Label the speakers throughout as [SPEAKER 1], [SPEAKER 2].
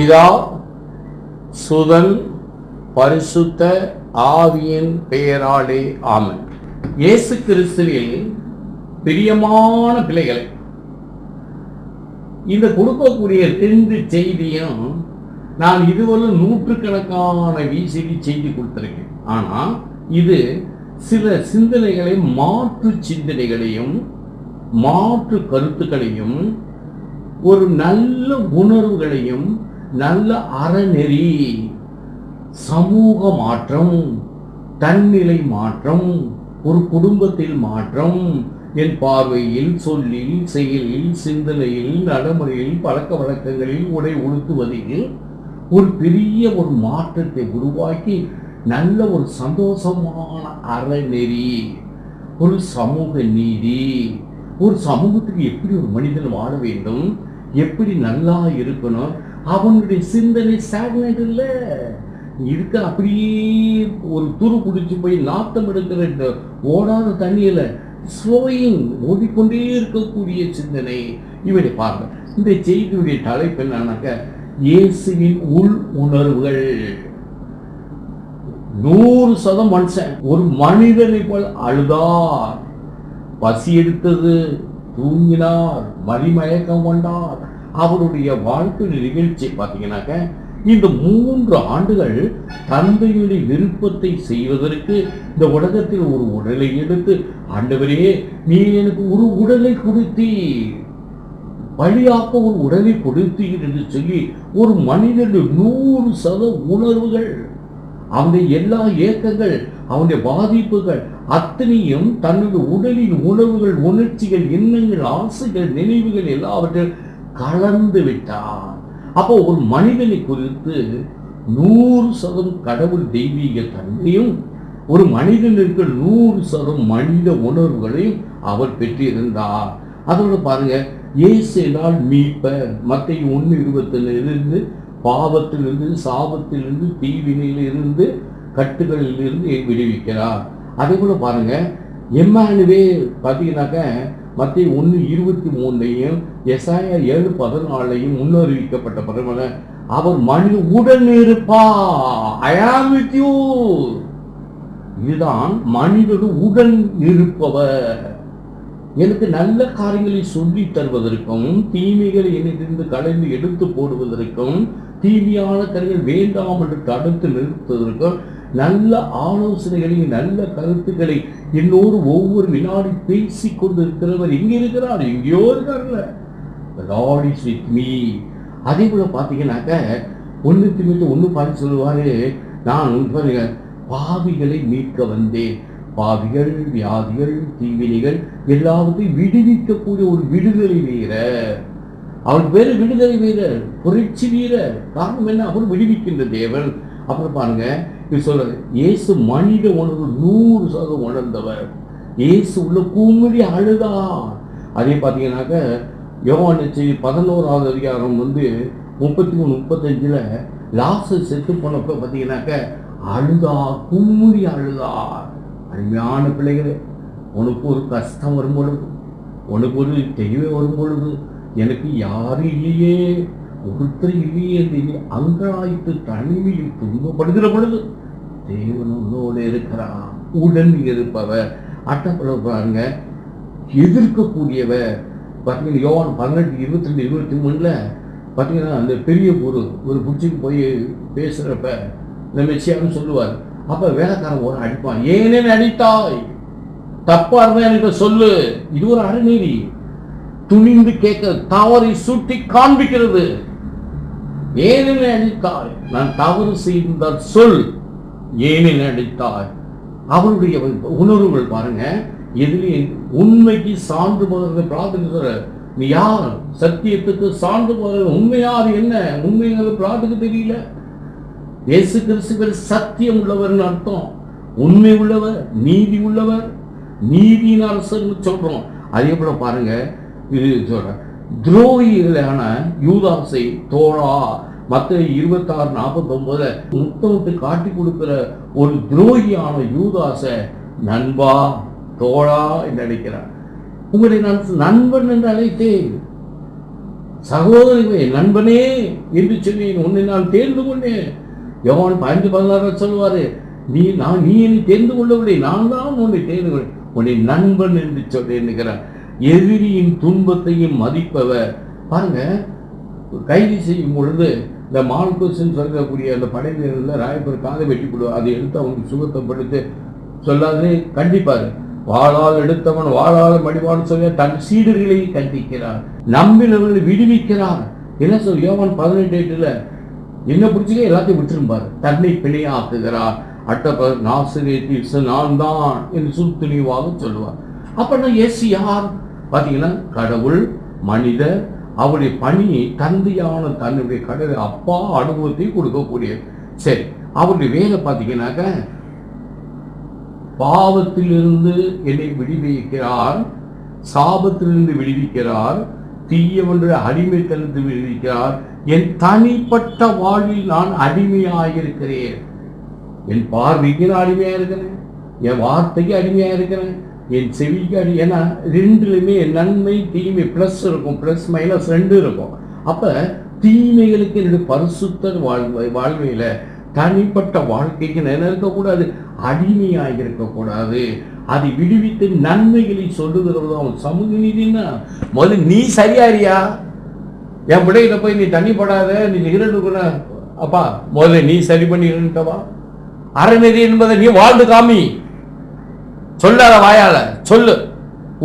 [SPEAKER 1] பிதா, சுதன், பரிசுத்த ஆவியின் பெயராலே ஆமென். இயேசு கிறிஸ்துவில் பிரியமான பிள்ளைகளை, இந்த கொடுக்கக்கூடிய 2 செய்தியும் நான் இதுவரை நூற்றுக்கணக்கான விசிடி செய்தி கொடுத்திருக்கேன். ஆனா இது சில சிந்தனைகளை, மாற்று சிந்தனைகளையும் மாற்று கருத்துக்களையும் ஒரு நல்ல உணர்வுகளையும் நல்ல அறநெறி, சமூக மாற்றம், தன்னிலை மாற்றம், ஒரு குடும்பத்தில் மாற்றம், என் பார்வையில், சொல்லில், செயலில், சிந்தனையில், நடைமுறையில், பழக்க வழக்கங்களில், உடை உடுத்துவதில் ஒரு பெரிய ஒரு மாற்றத்தை உருவாக்கி நல்ல ஒரு சந்தோஷமான அறநெறி, ஒரு சமூக நீதி, ஒரு சமூகத்துக்கு எப்படி ஒரு மனிதன் வாழ வேண்டும், எப்படி நல்லா இருக்கணும், அவனுடைய சிந்தனை ஸ்டாக்னேட் இல்லை இருக்க, அப்படியே ஒரு துரு பிடிச்சி போய் நாத்தம் எடுக்கிற ஓடாத தண்ணியில ஸ்லோயிங் ஓடிக்கொண்டே இருக்கக்கூடிய சிந்தனை. இவனை பாருங்க, இந்த செய்தியுடைய தலைப்பு என்னன்னாக்க, இயேசுவின் உள் உணர்வுகள். 100% மனுஷன் ஒரு மனிதனை போல் அழுதார், பசி எடுத்தது, தூங்கினார், மதிமயக்கம் கொண்டார். அவருடைய வாழ்க்கை நிகழ்ச்சி பார்த்தீங்கன்னாக்க, இந்த 3 ஆண்டுகள் தந்தையுடைய விருப்பத்தை செய்வதற்கு இந்த உலகத்தில் ஒரு உடலை எடுத்து, ஆண்டவரே நீ எனக்கு ஒரு உடலை கொடுத்தீ, பலியாக்க ஒரு உடலை கொடுத்தீர் என்று சொல்லி ஒரு மனிதனுடைய 100% உணர்வுகள், அவனுடைய எல்லா ஏக்கங்கள், அவனுடைய பாதிப்புகள் அத்தனையும் தன்னுடைய உடலின் உணர்வுகள், உணர்ச்சிகள், எண்ணங்கள், ஆசைகள், நினைவுகள் எல்லாவற்றையும் கலந்து விட்டார். அப்போ ஒரு மனிதனை குறித்து 100% கடவுள் தெய்வீக தன்மையும், ஒரு மனிதனுக்கு 100% மனித உணர்வுகளையும் அவர் பெற்றிருந்தார். அதோட பாருங்க, இயேசு என்றால் மீட்பர். மத்தேயு 1:27 பாவத்திலிருந்து, சாபத்திலிருந்து, தீவினையிலிருந்து, கட்டுகளிலிருந்து விடுவிக்கிறார். அதே போல பாருங்க, எம்மானுவேல் பார்த்தீங்கன்னாக்க மத்தேயு 1:23 எசாயா 7:14 முன்னறிவிக்கப்பட்ட பிறகு அவர் மனித உடன் இருப்பார். ஐ ஆம் வித் யூ. இதுதான் மனிதனோடு உடன் இருப்பவர். எனக்கு நல்ல காரியங்களை சொல்லி தருவதற்கும், தீமைகளை என்னிலிருந்து கலைந்து எடுத்து போடுவதற்கும், தீமையான கருங்கள் வேண்டாம் என்று தடுத்து நிறுத்துவதற்கும் நல்ல ஆலோசனைகளை, நல்ல கருத்துக்களை என்னோடு ஒவ்வொரு வினாடி பேசி கொண்டு இருக்கிறவர் எங்கே இருக்கிறார்? எங்கேயோ இருக்கார்ல. God is with me. அதே போல பார்த்தீங்கன்னாக்க 1 தீமோத்தேயு 1:10 சொல்லுவாரு, நான் பாவிகளை மீட்க வந்தேன். பாவிகள், வியாதிகள், தீவினைகள் எல்லாவற்றையும் விடுவிக்கக்கூடிய ஒரு விடுதலை வீரர். அவர் பேரு விடுதலை வீரர், புரட்சி வீரர். காரணம் என்ன? அவர் விடுவிக்கின்ற தேவன். அப்புறம் பாருங்க, இது சொல்றது, இயேசு மனித உணர்வு 100% உணர்ந்தவர். இயேசு உள்ள குமுறி அழுதார். அதே பார்த்தீங்கன்னாக்க யோவான் 11வது அதிகாரம் 33-35 லாசர் செத்து போனப்ப பார்த்தீங்கன்னாக்க அழுதார், குமுறி அழுதார். அருமையான பிள்ளைகளே, உனக்கு ஒரு கஷ்டம் வரும் பொழுது, உனக்கு ஒரு தெய்வம் வரும் பொழுது, எனக்கு யாரும் இல்லையே, ஒருத்தர் இல்லையே என்று அங்கராய்த்து தனிமையில் துன்பப்படுகிற பொழுது தேவன் உன்னோடு இருக்கிறார், உடன் இருப்பவர். அட்டப்பட பாருங்க, எதிர்க்கக்கூடியவர். பார்த்தீங்கன்னா யோவான் 18:22-23 பார்த்தீங்கன்னா அந்த பெரிய ஒரு புடிச்சுக்கு போய் பேசுகிறப்ப இந்த மெச்சியான்னு சொல்லுவார். அப்போ வேலைக்காரன் ஒரு அடிப்பான், ஏனே அடித்தாய், தப்பா இருந்தா எனக்கு சொல்லு. இது ஒரு அறநெறி. துணிந்து கேட்க, தவறை சுட்டி காண்பிக்கிறது. ஏனே அடித்தாய், நான் தவறு செய்தால் சொல், ஏனே அடித்தாய். அவருடைய உணர்வுகள் பாருங்க, எதிலே உண்மைக்கு சான்று போகிற பிரார்த்தனை சொல்ற, நீ யார்? சத்தியத்துக்கு சான்று போகிற உண்மையார் என்ன? உண்மைங்கிறது பிரார்த்தனை தெரியல. இயேசு கிறிஸ்துவர் சத்தியம் உள்ளவர்னு அர்த்தம், உண்மை உள்ளவர், நீதி உள்ளவர், நீதியின் அரசர்னு சொல்றோம். அதே போல பாருங்க, இது சொல்ற துரோகிகளான யூதாசை தோழா, மத்தேயு 26:49 முத்தமிட்டு காட்டி கொடுக்கிற ஒரு துரோகியான யூதாசை நண்பா, தோழா என்று அழைக்கிறார். உங்களை நான் நண்பன் என்று அழைத்தேன். சகோதரர்களே, நண்பனே என்று சொல்லி உன்னை நான் தேர்ந்து கொண்டேன். யோவான் 15:16 சொல்லுவாரு, நீ என்னை தேர்ந்து கொள்ளவில்லை, நான் தான் உன்னை தேர்ந்து கொண்டேன், உன்னை நண்பன் என்று சொல்லி என்கிறார். எதிரியின் துன்பத்தையும் மதிப்பவர். பாருங்க, கைது செய்யும் பொழுது இந்த மால்கோஸ் சொல்லக்கூடிய அந்த படை வீரர்கள் ராயப்பர் காதை வெட்டி போடுவார். அதை எடுத்து அவங்களுக்கு சுகத்தப்படுத்து சொல்லாதே கண்டிப்பாரு. வாளால் எடுத்தவன் வாளால் மடிவான்னு சொல்லி தன் சீடர்களை கண்டிக்கிறார், நம்பினவர்களை விடுவிக்கிறார். என்ன சொல் யோவான் 18:8 என்ன பிடிச்சிக்க எல்லாத்தையும் விட்டுருப்பாரு. தன்னை பிணையாக்குகிறார். அட்ட நாசரேத்து நான் தான் என்று சுத்துணிவாக சொல்லுவார். அப்படின்னா இயேசு யார் பார்த்தீங்கன்னா, கடவுள் மனிதர். அவருடைய பணி தந்தையான தன்னுடைய கடவுள் அப்பா அனுபவத்தை கொடுக்கக்கூடியது. சரி, அவருடைய வேலை பார்த்தீங்கன்னாக்க பாவத்திலிருந்து என்னை விடுவிக்கிறார், சாபத்திலிருந்து விடுவிக்கிறார், தீயவன்ற அடிமைத்தனத்தை விடுவிக்கிறார். என் தனிப்பட்ட வாழ்வில் நான் அடிமையாயிருக்கிறேன். என் பார்வைக்கு நான் அடிமையாக இருக்கிறேன், என் வார்த்தைக்கு அடிமையாக இருக்கிறேன், என் செவிக்கு ஏன்னா ரெண்டுலையுமே நன்மை தீமை பிளஸ் இருக்கும், பிளஸ் மைனஸ் 2 இருக்கும். அப்ப தீமைகளுக்கு என்னுடைய பரிசுத்த வாழ்வையில தனிப்பட்ட வாழ்க்கைக்கு என்ன இருக்கக்கூடாது, அடிமையாக இருக்கக்கூடாது. அதை விடுவித்து நன்மைகளை சொல்லுகிறது அவன் சமூக நீதினா. முதல்ல நீ சரியாரியா, என் பிள்ளைகிட்ட போய் நீ தண்ணி படாத, நீ நிகழ்வுக்குற அப்பா முதல்ல நீ சரி பண்ணி இருந்தவா. அறநெறி என்பதை நீ வாழ்ந்து காமி, சொல்லாத வாயால சொல்லு.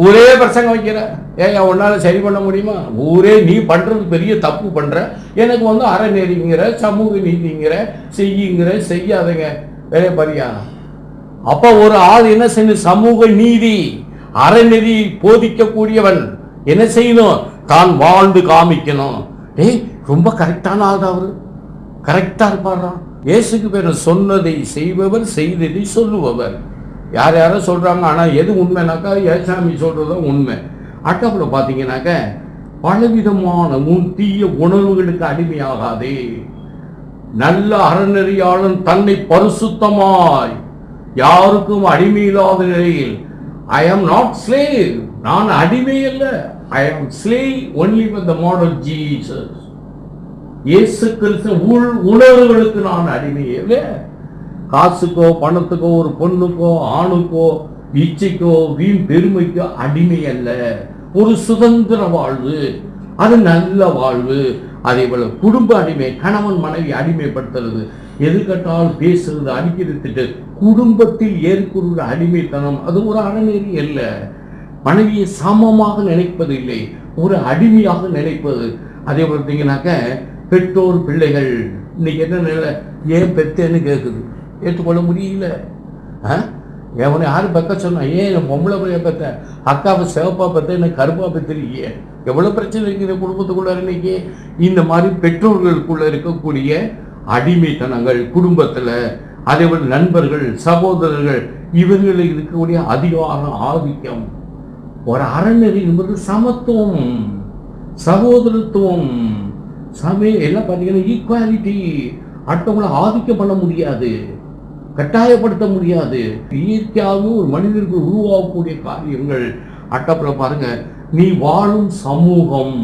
[SPEAKER 1] ஊரே பிரசங்கம் வைக்கிற, ஏன் உன்னால சரி பண்ண முடியுமா? ஊரே நீ பண்றது பெரிய தப்பு பண்ற, எனக்கு அறநெறிங்கிற சமூக நீதிங்கிற செய்யுங்கிற செய்யாதங்க வேலைய பாரியா. அப்ப ஒரு ஆள் என்ன செய்யணும், சமூக நீதி அறநெறி போதிக்கக்கூடியவன் என்ன செய்யணும், தான் வாழ்ந்து காமிக்கணும். ரொம்ப கரெக்டான ஆள் தான் அவரு, கரெக்டா இருப்பாரா. இயேசுக்கு பேர் சொன்னதை செய்பவர், செய்ததை சொல்லுபவர். யார் யாரோ சொல்றாங்க, ஆனா எது உண்மைனாக்கா ஏசாமி சொல்றதுதான் உண்மை. அட்டப்புல பாத்தீங்கன்னாக்க பலவிதமான தீய உணர்வுகளுக்கு அடிமையாகாதே. நல்ல அறநெறியாளன் தன்னை பரிசுத்தமாய் யாருக்கும் அடிமை இல்லாத நிலையில், ஐ ஆம் நாட் ஸ்லேவ், நான் அடிமை அல்ல, ஐ ஆம் slave only with the model Jesus. இயேசு கிறிஸ்து உணர்வுகளுக்கு நான் அடிமை அல்ல. காசுக்கோ பணத்துக்கோ ஒரு பொண்ணுக்கோ ஆணுக்கோ இச்சைக்கோ வீண் பெருமைக்கோ அடிமை அல்ல. ஒரு சுதந்திர வாழ்வு, அது நல்ல வாழ்வு. அதே போல குடும்ப அடிமை, கணவன் மனைவி அடிமைப்படுத்துறது, எதுக்கட்டால் பேசுறது, அடிக்கிறது, குடும்பத்தில் ஏற்கொள்ள அடிமைத்தனம், அது ஒரு அறநெறி அல்ல. மனைவியை சமமாக நினைப்பது இல்லை, ஒரு அடிமையாக நினைப்பது. அதே போல பார்த்தீங்கன்னாக்க பெற்றோர் பிள்ளைகள் இன்னைக்கு என்ன நிலை, ஏன் பெத்தேன்னு கேட்குது, ஏற்றுக்கொள்ள முடியல. எவனை யாரும் பெக்க சொன்னா, ஏன் பொம்பளை பைய பெத்த, அக்காவை சிவப்பா பெத்த, என்ன கருப்பா பெற்றிருக்கிய, எவ்வளவு பிரச்சனை இருக்குது குடும்பத்துக்குள்ள இன்னைக்கு. இந்த மாதிரி பெற்றோர்களுக்குள்ள இருக்கக்கூடிய அடிமைத்தனங்கள் குடும்பத்துல, அதே போல நண்பர்கள் சகோதரர்கள் இவர்களுக்கு இருக்கக்கூடிய அதிகாரம் ஆதிக்கம். ஒரு அறநெறி என்பது சமத்துவம், சகோதரத்துவம், எல்லாம் பார்த்தீங்கன்னா ஈக்குவாலிட்டி. அடுத்தவங்களை ஆதிக்கம் பண்ண முடியாது, கட்டாயப்படுத்த முடியாது. இயற்கையாகவே ஒரு மனிதருக்கு உருவாகக்கூடிய காரியங்கள். அட்டப்புறம் பாருங்க, நீ வாழும் சமூகம்.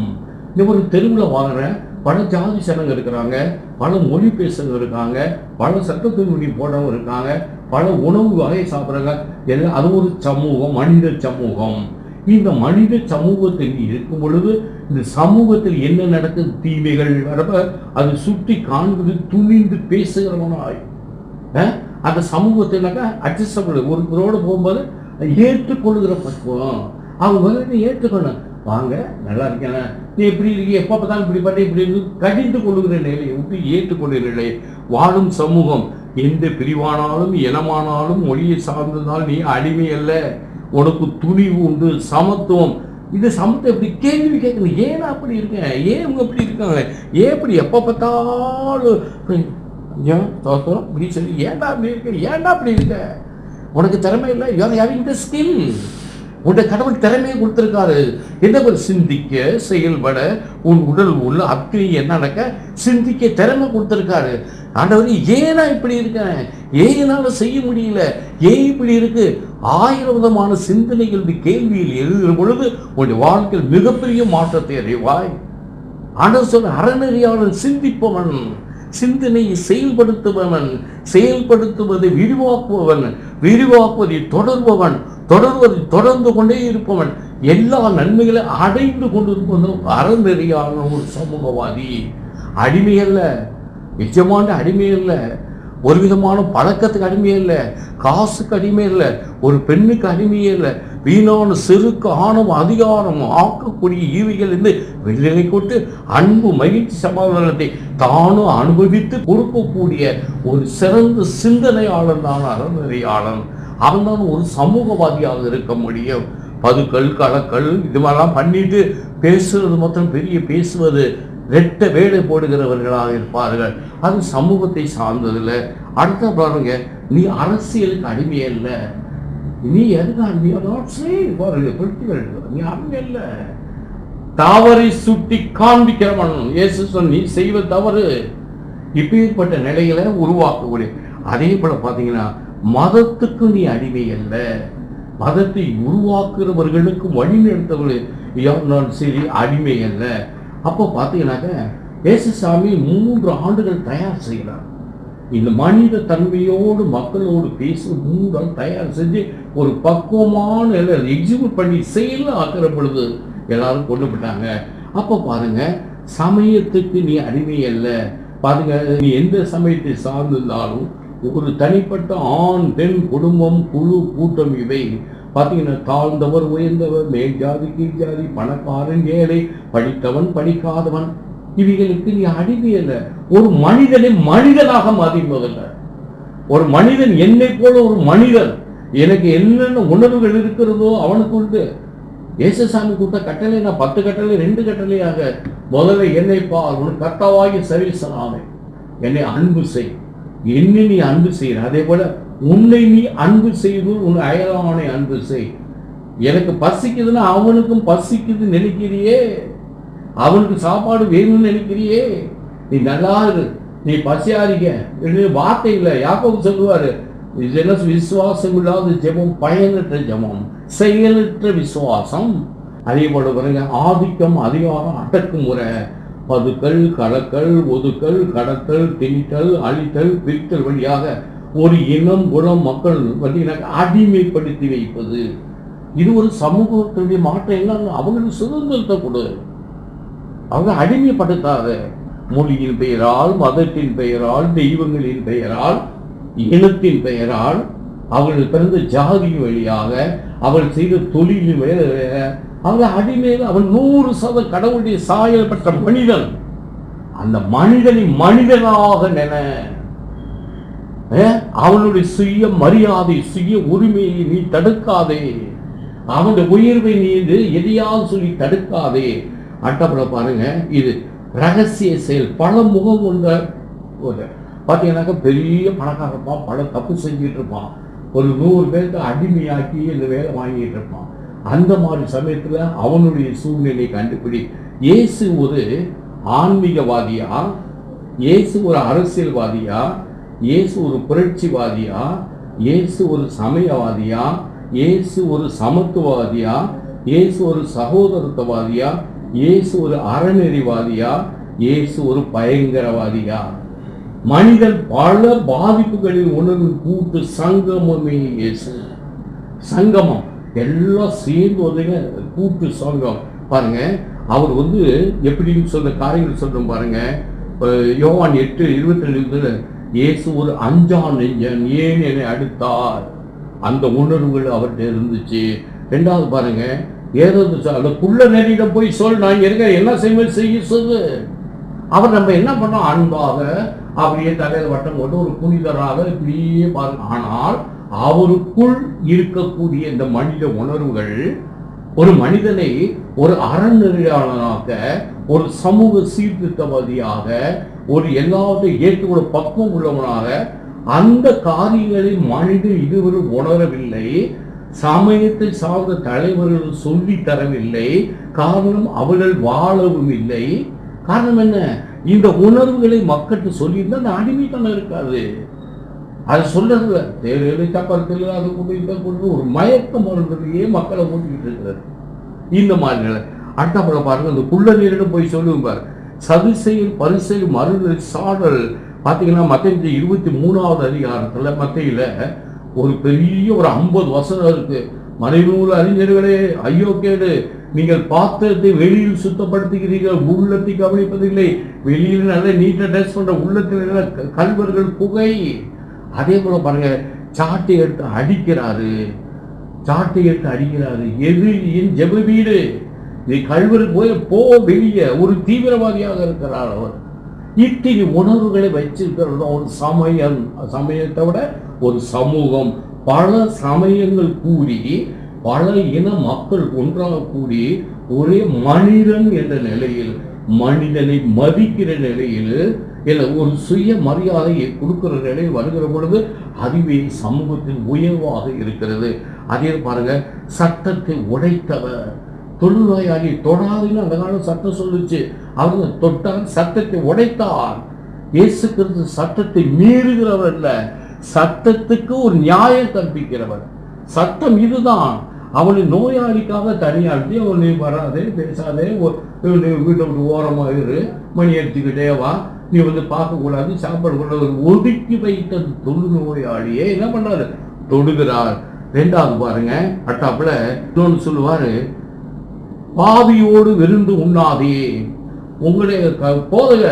[SPEAKER 1] இந்த ஒரு தெருவில் வாழ்ற பல ஜாதி சனங்க இருக்கிறாங்க, பல மொழி பேசுறவங்க இருக்காங்க, பல சட்டத்துணி போடுறவங்க இருக்காங்க, பல உணவு வகை சாப்பிட்றாங்க. எல்லாம் அது ஒரு சமூகம், மனித சமூகம். இந்த மனித சமூகத்தில் இருக்கும் பொழுது இந்த சமூகத்தில் என்ன நடக்குது, தீமைகள் வரப்ப அது சுட்டி காண்பது, துணிந்து பேசுகிறவனாய் அந்த சமூகத்தினாக்கா அட்ஜஸ்டபிள். ஒருவரோடு போகும்போது ஏற்றுக்கொள்ளுகிற பக்குவம், அவங்க வந்து ஏற்றுக்கணும். வாங்க நல்லா இருக்கேன், நீ எப்படி இருக்கீங்க, எப்போ பார்த்தாலும் இப்படி பண்ணி இப்படி இருந்து கடிந்து கொள்ளுகிற நிலையை விட்டு ஏற்றுக்கொள்ளுகிற நிலை. வாழும் சமூகம். எந்த பிரிவானாலும் இனமானாலும் மொழியை சார்ந்ததால் நீ அடிமை அல்ல, உனக்கு துணிவு உண்டு, சமத்துவம். இது சமத்துவம் எப்படி கேள்வி கேட்கணும், ஏன்னா அப்படி இருக்கேன், ஏன் இவங்க அப்படி இருக்காங்க, ஏன் இப்படி எப்போ பார்த்தாலும் ஏன் தோசம் இப்படி சொல்லி, ஏன்டா அப்படி இருக்க, ஏன்டா அப்படி இருக்க, உனக்கு திறமை இல்லை, you are having the skill. உன்னுடைய கடவுள் திறமையை கொடுத்திருக்காரு. என்ன ஒரு சிந்திக்க செயல்பட உன் உடல் உள்ள அப்படி என்ன நடக்க சிந்திக்க திறமை கொடுத்திருக்காரு. ஆண்டவர் ஏன்னா இப்படி இருக்கேன், ஏனால செய்ய முடியல, ஏன் இப்படி இருக்கு, 1000 விதமான சிந்தனைகள் கேள்வியில் எழுதுகிற பொழுது உன்னுடைய வாழ்க்கையில் மிகப்பெரிய மாற்றத்தை அறிவாய். ஆண்டவர் சொல்ற அறநெறியாளன் சிந்திப்பவன், சிந்தனையை செயல்படுத்துபவன், செயல்படுத்துவதை விரிவாக்குபவன், விரிவாக்குவதை தொடர்பவன், தொடர்வதை தொடர்ந்து கொண்டே இருப்பவன், எல்லா நன்மைகளை அடைந்து கொண்டிருப்பவன் அறநெறியான ஒரு சமூகவாதி. அடிமை அல்ல, நிஜமான அடிமை அல்ல, ஒரு விதமான பழக்கத்துக்கு அடிமை இல்லை, காசுக்கு அடிமை இல்லை, ஒரு பெண்ணுக்கு அடிமையே இல்லை, வீணான செருக்கு ஆணவம் அதிகாரம் ஆக்கக்கூடிய ஈவைகள் இருந்து வெளியை கொண்டு அன்பு மகிழ்ச்சி சமாதானத்தை தானும் அனுபவித்து கொடுக்கக்கூடிய ஒரு சிறந்த சிந்தனையாளன் தான் அறநெறியாளன். அவன் தான் ஒரு சமூகவாதியாக இருக்க முடியும். பதுக்கள் கலக்கள் இது மாதிரிலாம் பண்ணிட்டு பேசுறது மாத்திரம் பெரிய பேசுவது ரெட்ட வேலை போடுகிறவர்களாக இருப்பார்கள். அது சமூகத்தை சார்ந்ததில்லை. அடுத்த பாருங்க, நீ அரசியலுக்கு அடிமை அல்ல, நீ எதுக்கு அடிமை? நீ அடிமை அல்ல, தவறை சுட்டி காண்பிக்கிறவன். இயேசு சொன்ன நீ செய்வ தவறு இப்பேற்பட்ட நிலைகளை உருவாக்கக்கூடிய. அதே போல பார்த்தீங்கன்னா மதத்துக்கு நீ அடிமை அல்ல, மதத்தை உருவாக்குறவர்களுக்கு வழிநடத்தவர்கள் சரி அடிமை அல்ல. அப்போ பார்த்தீங்கன்னாக்க இயேசுசாமி 3 ஆண்டுகள் தயார் செய்கிறார். இந்த மனித தன்மையோடு மக்களோடு பேச 3 ஆண்டு தயார் செஞ்சு ஒரு பக்குவமான எக்ஸிக்யூட் பண்ணி செயல ஆக்கிற பொழுது எல்லாரும் கொண்டு போட்டாங்க. அப்போ பாருங்க, சமயத்துக்கு நீ அடிமை அல்ல. பாருங்க, நீ எந்த சமயத்தை சார்ந்திருந்தாலும் ஒரு தனிப்பட்ட ஆண் பெண் குடும்பம் குழு கூட்டம் இவை பார்த்தீங்கன்னா தாழ்ந்தவர் உயர்ந்தவர், மேல் ஜாதி கீழ் ஜாதி, பணக்காரன் ஏழை, படித்தவன் படிக்காதவன், இவைகளுக்கு நீ அடிமை அல்ல. ஒரு மனிதனை மனிதனாக மாறிப்பதில்லை. ஒரு மனிதன் என்னை போல ஒரு மனிதன், எனக்கு என்னென்ன உணர்வுகள் இருக்கிறதோ அவனுக்கு உண்டு. இயேசுசாமி கொடுத்த கட்டளை நான் 10 கட்டளை 2 கட்டளையாக. முதல்ல என்னை பார், உன் கர்த்தாவாகி சரீசனாமே, என்னை அன்பு செய். என்னை நீ அன்பு செய்கிற அதே போல உன்னை நீ அன்பு செய்து உன் அயலானை அன்பு செய். எனக்கு பசிக்குதுன்னா அவனுக்கும் பசிக்குது நினைக்கிறியே, அவனுக்கு சாப்பாடு வேணும்னு நினைக்கிறியே, நீ நல்லா இரு, நீ பசியாரிக்க வார்த்தை இல்லை. யாக்கோபு சொல்லுவாரு, விசுவாசம் இல்லாத ஜெபம் பயனற்ற ஜெபம், செயலற்ற விசுவாசம். அதே போல பாருங்க, ஆதிக்கம் அதிகாரம் அடக்குமுறை, பதுக்கல் கலக்கல் ஒதுக்கல் கடத்தல் திணித்தல் அழித்தல் பிரித்தல் வழியாக ஒரு இனம் குணம் மக்கள் அடிமைப்படுத்தி வைப்பது. இது ஒரு சமூகத்தினுடைய மாற்றம். என்ன, அவங்களுக்கு சுதந்திரத்தை கொடு, அவங்க அடிமைப்படுத்தாத. மொழியின் பெயரால், மதத்தின் பெயரால், தெய்வங்களின் பெயரால், இனத்தின் பெயரால், அவர்கள் பிறந்த ஜாதி வழியாக, அவர்கள் செய்த தொழிலின் அவங்க அடிமையில். அவன் 100% கடவுளுடைய சாயல் பெற்ற மனிதன். அந்த மனிதனை மனிதனாக நினை. அவனுடைய சுய மரியாதை சுய உரிமையை நீ தடுக்காதே, அவனுடைய உயர்வை நீ எதையாவது சொல்லி தடுக்காதே. அட்டப்பட பாருங்க, இது ரகசிய செயல். பல முகம் கொண்ட பார்த்தீங்கன்னாக்கா பெரிய பணக்காரப்பான், பல தப்பு செஞ்சுட்டு இருப்பான், ஒரு 100 பேருக்கு அடிமையாக்கி இந்த வேலை வாங்கிட்டு இருப்பான். அந்த மாதிரி சமயத்தில் அவனுடைய சூழ்நிலை கண்டுபிடி. இயேசு ஒரு ஆன்மீகவாதியா, இயேசு ஒரு அரசியல்வாதியா, இயேசு ஒரு புரட்சிவாதியா, இயேசு ஒரு சமயவாதியா, இயேசு ஒரு சமத்துவவாதியா, இயேசு ஒரு சகோதரத்துவவாதியா, இயேசு ஒரு அறநெறிவாதியா, இயேசு ஒரு பயங்கரவாதியா? மனிதன் பல பாதிப்புகளில் உணர்வு கூட்டு சங்கமமே இயேசு. சங்கமம் எல்லாம் சேர்ந்து வந்தீங்க, கூட்டு சங்கம். பாருங்க, அவர் எப்படின்னு சொல்ற காரியங்கள் சொல்றோம் பாருங்க. யோவான் 8:22 இயேசு ஒரு அஞ்சான் நெஞ்சன், ஏன் என்னை அடுத்தார், அந்த உணர்வுகள் அவர்கிட்ட இருந்துச்சு. 2வது பாருங்க, அந்த புள்ள நேரிடம் போய் சொல், நான் இருக்க என்ன செய்ய சொல்லு. அவர் நம்ம என்ன பண்ணோம், அன்பாக அப்படியே தலையில் வட்டம் போட்டு ஒரு புனிதராக இப்படியே பாருங்க. ஆனால் அவருக்குள் இருக்கக்கூடிய இந்த மனித உணர்வுகள் ஒரு மனிதனை ஒரு அறநெறியாளனாக, ஒரு சமூக சீர்திருத்தவாதியாக, ஒரு எல்லாத்தையும் ஏற்றுக்கொள்ள பக்குவம் உள்ளவனாக, அந்த காரியங்களை மனிதன் இதுவரை உணரவில்லை. சமயத்தை சார்ந்த தலைவர்கள் சொல்லி தரவில்லை. காரணம், அவர்கள் வாழவும் இல்லை. காரணம் என்ன, இந்த உணர்வுகளை மக்களுக்கு சொல்லியிருந்தா அந்த அடிமைத்தனம் இருக்காது. அது சொல்றதுல தேவையில்லை தப்பத்தில் அது கொண்டு ஒரு மயக்கம் வருவதையே மக்களை ஓட்டிக்கிட்டு இருக்கிறது. இந்த மாதிரி அடுத்த பாருங்க, அந்த குள்ள நேரிடம் போய் சொல்லுவார், சதுசேயர் பரிசேயர் மறு சாடல். பார்த்தீங்கன்னா மத்தேயு 23வது அதிகாரத்துல மத்தேயுல ஒரு பெரிய ஒரு 50 வசனம் இருக்கு. மறைநூல் அறிஞர்களே ஐயோ கேடு, நீங்கள் பாத்திரத்தை வெளியில் சுத்தப்படுத்துகிறீர்கள், உள்ளத்தை கவனிப்பதில்லை. வெளியில் நல்ல நீட்டா ட்ரெஸ் பண்ற, உள்ளத்தில் கல்வர்கள் புகை. அதே போல பாருங்க, சாட்டை எடுத்து அடிக்கிறாரு. எது என் ஜெப வீடு, நீ கல்வருக்கு போய் போ வெளியே. ஒரு தீவிரவாதியாக இருக்கிறார் அவர். இத்தனை உணர்வுகளை வச்சிருக்கிறது ஒரு சமயத்தை விட ஒரு சமூகம். பல சமயங்கள் கூடி, பல இன மக்கள் ஒன்றாக கூடி ஒரே மனிதன் என்ற நிலையில், மனிதனை மதிக்கிற நிலையில், ஒரு சுய மரியாதையை கொடுக்கிற நிலையில் வருகிற பொழுது அதுவே சமூகத்தின் உயர்வாக இருக்கிறது. அதே பாருங்க, சட்டத்தை உடைத்தவர், தொழுநோயாளி தொடாதுன்னு அந்த காலம் சட்டம் சொல்லுச்சு. அவங்க தொட்டால் சட்டத்தை உடைத்தார். இயேசு கிறிஸ்து சட்டத்தை மீறுகிறவர் அல்ல, சட்டத்துக்கு ஒரு நியாயம் கற்பிக்கிறவர். சட்டம் இதுதான். அவனை நோயாளிக்காக தனியாட்டி அவனை வராதே, பேசாதே, வீட்டை விட்டு ஓரமாக இரு, மணி எடுத்துக்கிட்டே வா, நீ பார்க்கக்கூடாது, சாப்பிடக்கூடாது, ஒதுக்கி வைத்த தொழுநோயாளியே என்ன பண்றாரு? தொடுகிறார். ரெண்டாவது பாருங்க, அட்டாப்புல இன்னொன்னு சொல்லுவாரு, பாவியோடு விருந்து உண்ணாதே. உங்களுடைய போதக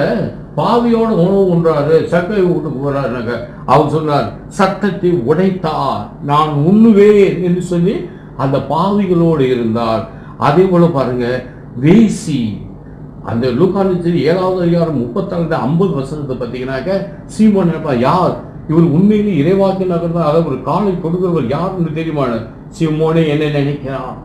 [SPEAKER 1] பாவியோட உணவு உண்றாரு, சக்கரை வீட்டுக்கு போறாருனாக்க அவர் சொன்னார், சட்டத்தை உடைத்தார், நான் உண்ணுவேன் என்று சொல்லி அந்த பாவிகளோடு இருந்தார். அதே போல பாருங்க, வேசி, அந்த லூக்கான 7வது அதிகாரம் 34-50 வசனத்தை பார்த்தீங்கன்னாக்க, சீமோன் யார் இவர்? உண்மையிலே இறைவாக்கினாக அதை ஒரு காலை கொடுக்கிறவர் யாருன்னு தெரியுமான? சீமோனே என்ன நினைக்கிறார்?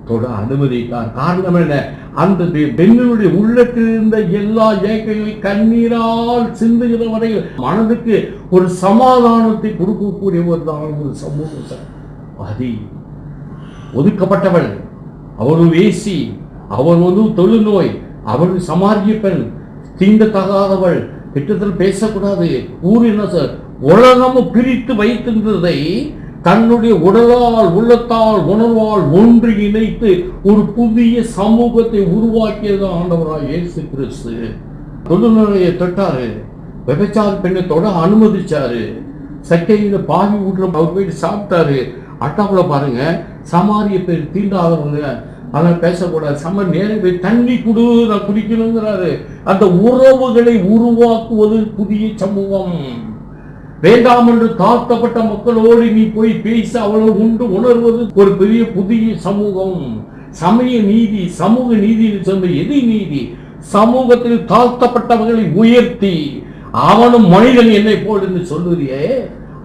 [SPEAKER 1] தொட அனுமதித்தார். காரணம் என்ன? அந்த பெண்ணுடைய உள்ளத்தில் இருந்த எல்லா ஏக்கைகளை கண்ணீரால் சிந்துகிற வரையில் மனதுக்கு ஒரு சமாதானத்தை கொடுக்கக்கூடியவர் தான் ஒரு சமூகம். அதி ஒதுக்கப்பட்டவள், அவர் வேசி, அவர் தொழுநோய், அவள் சமாரிய பெண், தீண்டத்தகாதவள், திட்டத்தில் பேசக்கூடாது. ஊர் என்ன சார், உலகமும் பிரித்து வைத்திருந்ததை தன்னுடைய உடலால், உள்ளத்தால், உணர்வால் ஒன்று இணைத்து ஒரு புதிய சமூகத்தை உருவாக்கியது ஆண்டவராய் இயேசு கிறிஸ்து. தொழுநோயை தொட்டாரு, விபச்சார பெண்ணை தொட அனுமதிச்சாரு, சட்டையில பாவி ஊற்ற அவர் போயிட்டு சாப்பிட்டாரு. அட்டாப்புல பாருங்க, சமாரிய பேர் தீண்டாதவங்க, அதெல்லாம் பேசக்கூடாது, நேரம் போய் தண்ணி குடு, நான் குடிக்கணுங்கிறாரு. அந்த உறவுகளை உருவாக்குவது புதிய சமூகம். வேண்டாம் என்று தாழ்த்தப்பட்ட மக்களோடு நீ போய் பேச அவளை உண்டு உணர்வது ஒரு பெரிய புதிய சமூகம். சமய நீதி, சமூக நீதி சொன்ன எது நீதி? சமூகத்தில் தாழ்த்தப்பட்டவர்களை உயர்த்தி அவனும் மனிதன் என்னை போல் என்று சொல்லுறியே,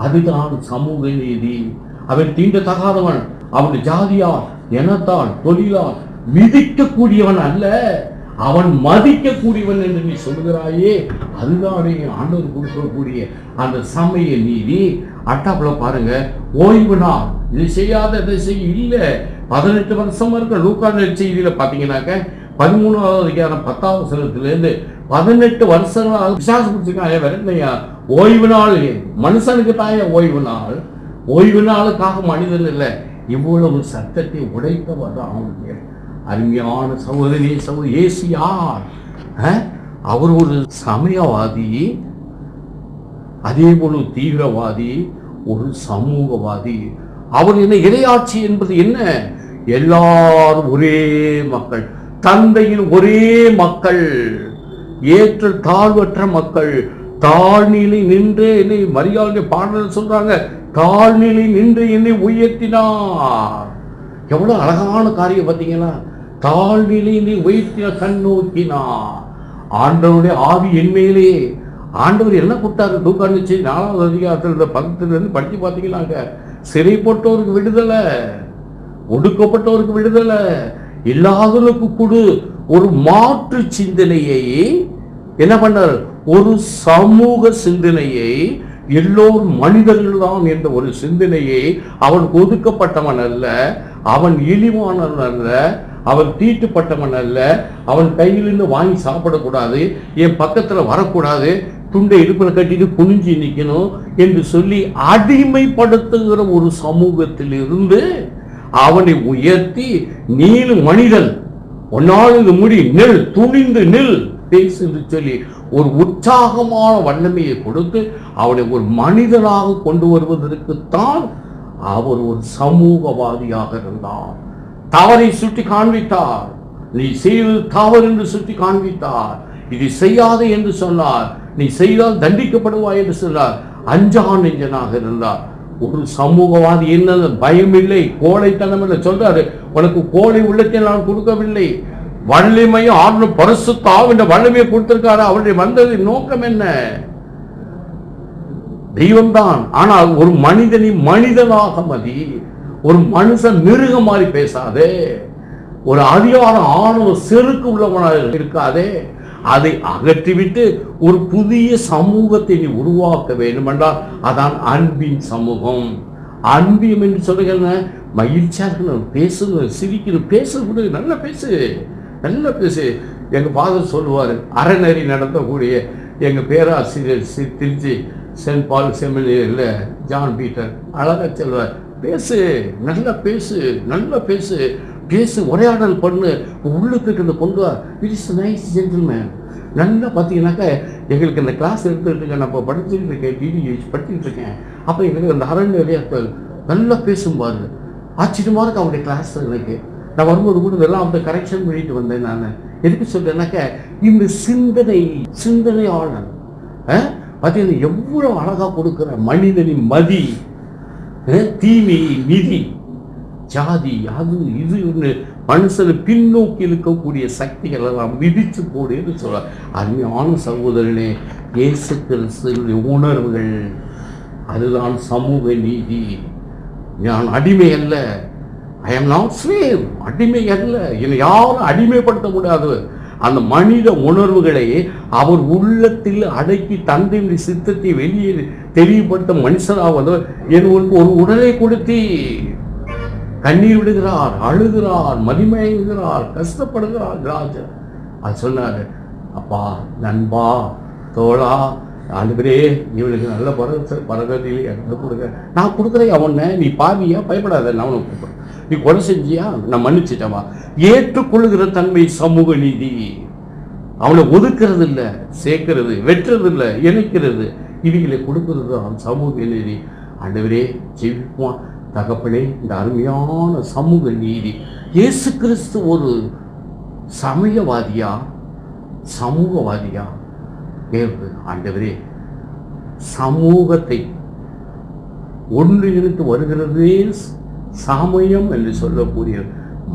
[SPEAKER 1] அதுதான் சமூக நீதி. அவன் தீண்டத்தகாதவன், அவன் ஜாதியால், இனத்தால், தொழிலால் மிதிக்கக்கூடியவன் அல்ல, அவன் மதிக்கக்கூடியவன் என்று நீ சொல்லுகிறாயே, அதுதானே ஆண்டவர் கொடுக்கக்கூடிய அந்த சமய நீதி. அட்டாப்புல பாருங்க, ஓய்வு நாள், இது செய்யாத இதை செய்ய இல்லை. 18 வருஷமா இருக்க லூக்கான செய்தியில பாத்தீங்கன்னாக்க 13வது அதிகாரம் 10வது வசனத்திலிருந்து 18 வருஷங்களாக விசுவாசம் பிடிச்சிருக்காங்க. வேற இல்லையா? ஓய்வு நாள் மனுஷனுக்கு தாய ஓய்வு நாள், ஓய்வு நாளுக்காக மனிதன் இல்லை. இவ்வளவு சட்டத்தை உடைத்தவர் தான் அவனுடைய அருமையான சகோதரி. இயேசு யார்? அவர் ஒரு சமயவாதி, அதே போல தீவிரவாதி, ஒரு சமூகவாதி. அவர் என்ன? இறையாட்சி என்பது என்ன? எல்லாரும் ஒரே மக்கள், தந்தையின் ஒரே மக்கள், ஏற்ற தாழ்வற்ற மக்கள், தாழ்நிலை நின்று என்னை மரியாதை பாடல் சொல்றாங்க, தாழ்நிலை நின்று என்னை உயர்த்தினார். எவ்வளவு அழகான காரியம் பார்த்தீங்களா? தாழ்நிலை உயர்த்தின கண் நோக்கினார். ஆண்டவருடைய ஆவி என் மேலே. ஆண்டவர் என்ன கொடுத்தாரு? லூக்கான 4வது அதிகாரத்தில் 10 படிச்சு பார்த்தீங்கன்னாங்க, சிறை போட்டவருக்கு விடுதலை, ஒடுக்கப்பட்டவருக்கு விடுதலை, இல்லாதவருக்கு கொடு. ஒரு மாற்று சிந்தனையை என்ன பண்ணார்? ஒரு சமூக சிந்தனையை, எல்லோரும் மனிதர்கள் தான் என்ற ஒரு சிந்தனையை, அவன் ஒதுக்கப்பட்டவன் அல்ல, அவன் இழிவானவன் அல்ல, அவன் தீட்டுப்பட்டவன் அல்ல, அவன் கையிலிருந்து வாங்கி சாப்பிடக்கூடாது, என் பக்கத்துல வரக்கூடாது, துண்டை இடுப்பில் கட்டிட்டு குனிஞ்சி நிற்கணும் என்று சொல்லி அடிமைப்படுத்துகிற ஒரு சமூகத்தில் இருந்து அவனை உயர்த்தி, நீளும் மனிதன், ஒன்னாலும் முடி நில், துணிந்து நில், பேசு என்று சொல்லி ஒரு உற்சாகமான வல்லமையை கொடுத்து அவனை ஒரு மனிதனாக கொண்டு வருவதற்குத்தான் அவர் ஒரு சமூகவாதியாக இருந்தார். தவறை சுட்டி காண்பித்தார். நீ செய்வது தவறு என்று சுட்டி காண்பித்தார். இது செய்யாதே என்று சொன்னார். நீ செய்தால் தண்டிக்கப்படுவாய் என்று சொன்னார். அஞ்சா நெஞ்சனாக இருந்தார். ஒரு சமூகவாதி என்ன பயம் இல்லை, கோழைத்தனம் இல்லை. சொல்றாரு, உனக்கு கோழை உள்ளத்தை நான் கொடுக்கவில்லை, வலிமையும் ஆறு பரிசுத்த ஆவியின் வலிமையை கொடுத்திருக்காரு. அவருடைய வந்ததின் நோக்கம் என்ன? தெய்வம்தான். ஆனால் ஒரு மனிதனை மனிதனாக மதி, ஒரு மனுஷன் மிருக மாதிரி பேசாதே, ஒரு அதிகார ஆணவ செருக்கு உள்ளவனாக இருக்காதே. அதை அகற்றிவிட்டு ஒரு புதிய சமூகத்தை நீ உருவாக்க வேண்டும் என்றால் அதான் அன்பின் சமூகம். அன்பியம் என்று சொல்லுங்க, மகிழ்ச்சியா இருக்கணும், பேசணும், சிரிக்கணும், பேசக்கூட நல்லா பேசு, நல்லா பேசு. எங்க ஃபாதர் சொல்லுவார், அறநெறி நடத்தக்கூடிய எங்க பேராசிரியர் திருச்சி சென்ட் பால் செமினரியில் ஜான் பீட்டர் அழகா சொல்வார், பேசு, நல்லா பேசு, நல்லா பேசு, பேசு, உரையாடல் பண்ணு, உள்ளுக்கு கொண்டு வா. It is nice gentleman. நல்லா பார்த்தீங்கன்னாக்கா எங்களுக்கு இந்த கிளாஸ் எடுத்துகிட்டு இருக்கேன், நான் இப்போ படிச்சுட்டு இருக்கேன், டிடிஹெச் படிச்சுட்டு இருக்கேன். அப்போ எங்களுக்கு அந்த அறநிலையாக்கள் நல்லா பேசும்பாரு. ஆச்சரியமாக இருக்கு அவங்களுடைய கிளாஸ். எனக்கு நான் வரும்போது கூட இதெல்லாம் அவங்க கரெக்ஷன் பண்ணிட்டு வந்தேன். நான் எதுக்கு சொல்றேன்னாக்கா இந்த சிந்தனையாளன் பார்த்தீங்கன்னா எவ்வளோ அழகாக கொடுக்குற மனிதனின் மதி, தீமை, விதி, ஜாதி, அது இது ஒன்று மனுஷனை பின்னோக்கி இருக்கக்கூடிய சக்திகள் எல்லாம் விதிச்சு போடு என்று சொல்றார். அருமையான சகோதரனே, இயேசு கிறிஸ்துவினுடைய உணர்வுகள் அதுதான் சமூக நீதி. நான் அடிமை அல்ல, ஐ எம் நாட் ஸ்லேவ், அடிமை அல்ல, என்னை யாரும் அடிமைப்படுத்த முடியாது. அந்த மனித உணர்வுகளை அவர் உள்ளத்தில் அடக்கி தந்தையுடைய சித்தத்தை வெளியே தெளிவுபடுத்த மனுஷனாக வந்தவர் எனக்கு ஒரு உடலை கொடுத்தி கண்ணீர் விடுகிறார், அழுகிறார், மதிமயங்குகிறார், கஷ்டப்படுகிறார் ராஜா. அது சொன்னார், அப்பா, நண்பா, தோழா, ஆண்டவரே இவனுக்கு நல்ல பரகதியில் எனக்கு கொடுக்க, நான் கொடுக்குறேன். அவனை நீ பாவியா, பயப்படாத, நான் அவனை கூப்பிடுறேன். நீ கொலை செஞ்சியா, நான் மன்னிச்சிட்டவா. ஏற்றுக்கொள்ளுகிற தன்மை சமூக நீதி. அவனை ஒதுக்கிறது இல்லை, சேர்க்கிறது, வெட்டுறது இல்லை, இணைக்கிறது, இவைகளை கொடுக்கிறது அவன் சமூக நீதி. ஆண்டவரே ஜெயிப்பான். தகப்பனே, இந்த அருமையான சமூக நீதி. இயேசு கிறிஸ்து ஒரு சமூகவாதியா கேள்வி. ஆண்டவரே, சமூகத்தை ஒன்றிணைத்து வருகிறதே சமயம் என்று சொல்லக்கூடிய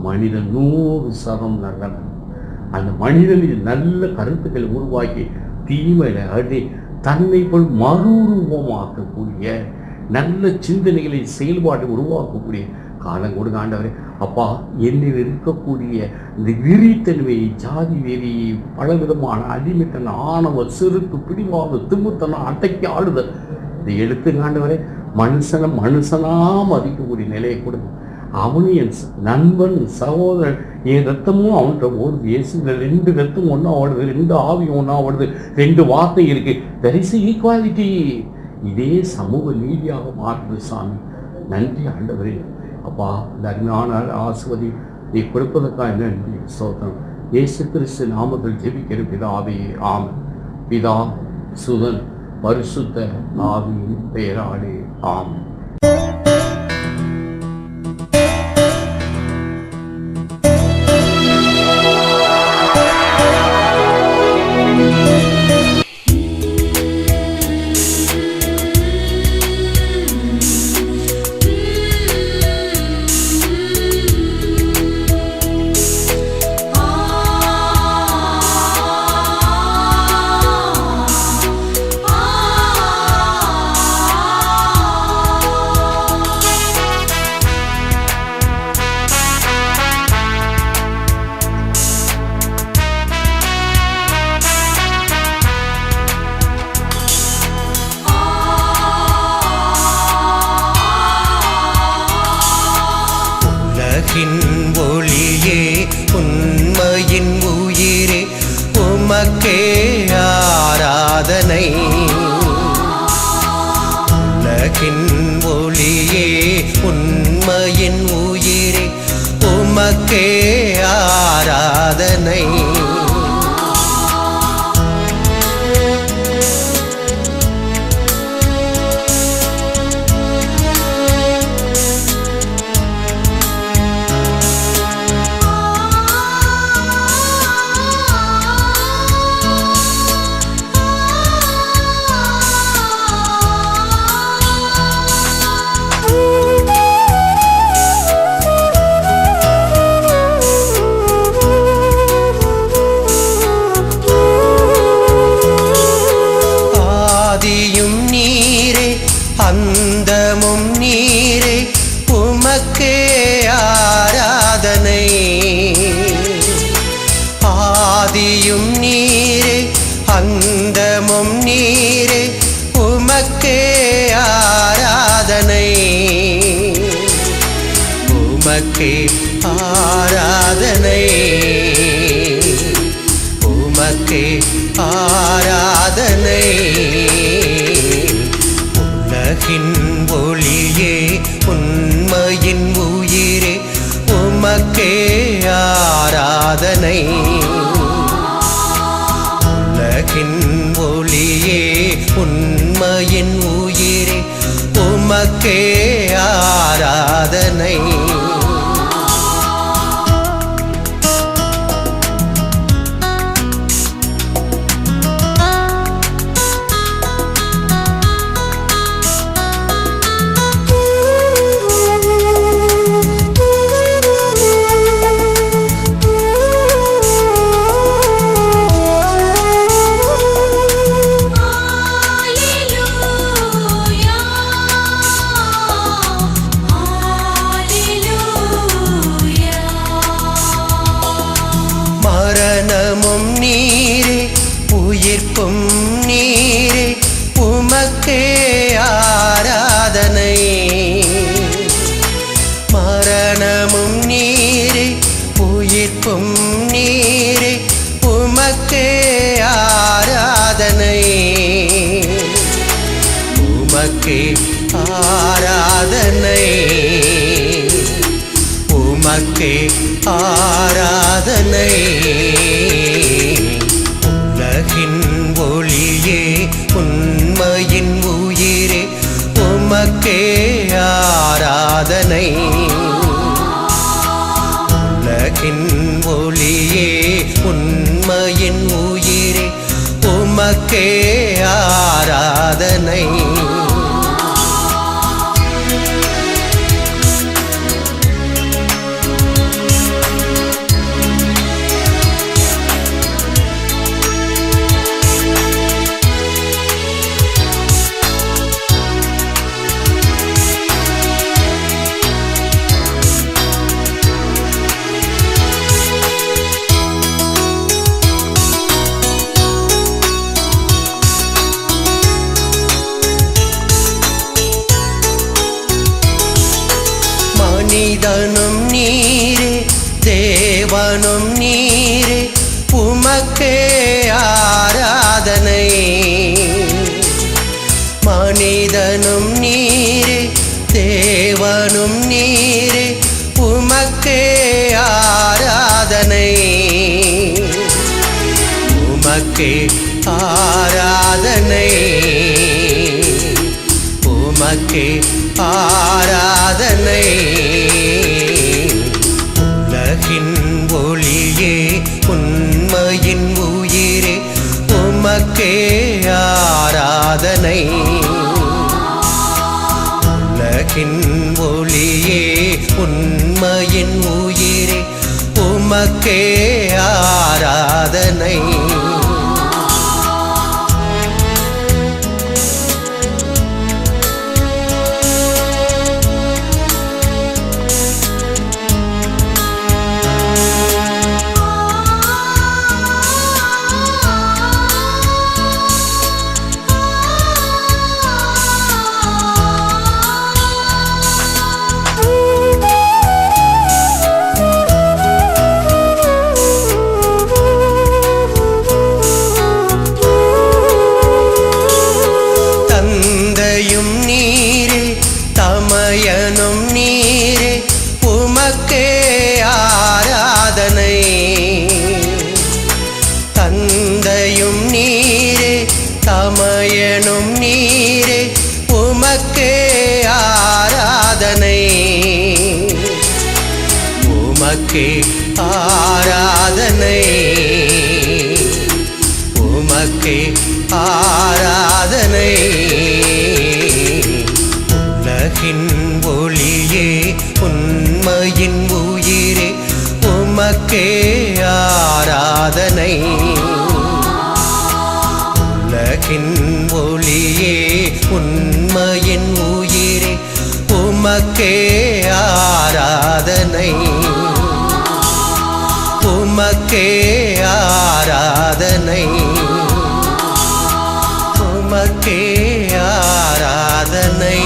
[SPEAKER 1] மனிதன் 100% நல்லவன். அந்த மனிதனின் நல்ல கருத்துக்களை உருவாக்கி தீமையை அடி தன்னை போல் மறுரூபமாக்கக்கூடிய நல்ல சிந்தனைகளை செயல்பாட்டை உருவாக்கக்கூடிய காலம் கொடுங்க ஆண்டவரே. அப்பா, என்னில் இருக்கக்கூடிய இந்த வெறித்தன்மையை, ஜாதி வெறியை, பலவிதமான அடிமைத்தன, ஆணவ, செருக்கு, பிடிவாத, திமுத்தனம், அட்டைக்கு ஆளுதல், இதை எடுத்துங்க ஆண்டவரே. மனுஷனா மதிக்கக்கூடிய நிலையை கொடுங்க. அவனும் என் நண்பன், சகோதரன், என் ரத்தமும் அவன்கிட்ட ஓடுது. இயேசு 2 ரத்தம் ஒன்றா ஓடுது, 2 ஆவியும் ஒன்றா ஓடுது, 2 வார்த்தை இருக்கு. There is equality. இதே சமூக நீதியாக மாற்றுது சாமி. நன்றி ஆண்டவரே. அப்பா, இந்த அருமையான ஆசிர்வதி நீ கொடுப்பதற்காக நன்றி, ஸ்தோத்திரம். இயேசு கிறிஸ்து நாமத்தில் ஜெபிக்கிற பிதாவே, ஆமென். பிதா, சுதன், பரிசுத்த ஆவியின் பெயராலே, ஆமென்.
[SPEAKER 2] ஒளியே, உண்மையின் உயிரே, உமக்கே ஆராதனை. உலகின் ஒளியே, உண்மையின் உயிரே, உமக்கே ஆராதனை. ஆதியும் நீரே அந்தமும் நீரே உமக்கே ஆராதனை உமக்கே ஆராதனை உமக்கே ஆராதனை உலகின் ஒளியே உண்மையின் உயிரே உமக்கே ஆராதனை உலகின் ஒளியே உண்மையின் உயிரே உமக்கே ஆராதனை மரணமும் நீரே உயிர்ப்பும் நீரே உமக்கே ஆராதனை மரணமும் நீரே உயிர்ப்பும் நீரே உமக்கே ஆராதனை உமக்கே ஆராதனை உமக்கே ஆராதனை உலகின் ஒளியே உண்மையின் உயிரே உமக்கே ஆராதனை உலகின் ஒளியே உண்மையின் உயிரே உமக்கே ஆராதனை மனிதனும் நீரே தேவனும் நீரே உமக்கே ஆராதனை மனிதனும் நீரே தேவனும் நீரே உமக்கே ஆராதனை உமக்கே ஆராதனை உமக்கே ஆராதனை உலகின் ஒளியே உண்மையின் உயிரே உமக்கே ஆராதனை உலகின் ஒளியே உண்மையின் உயிரே உமக்கே ஆராதனை தமையனும் நீரே உமக்கே ஆராதனை தந்தையும் நீரே தமையனும் நீரே உமக்கே ஆராதனை உமக்கே ஆராதனை உமக்கே ஆராதனை உலகின் ஒளியே உண்மையின் உயிரே உமக்கே ஆராதனை உலகின் ஒளியே உண்மையின் உயிரே உமக்கே ஆராதனை உமக்கே ஆராதனை ஆராதனை உமக்கே ஆராதனை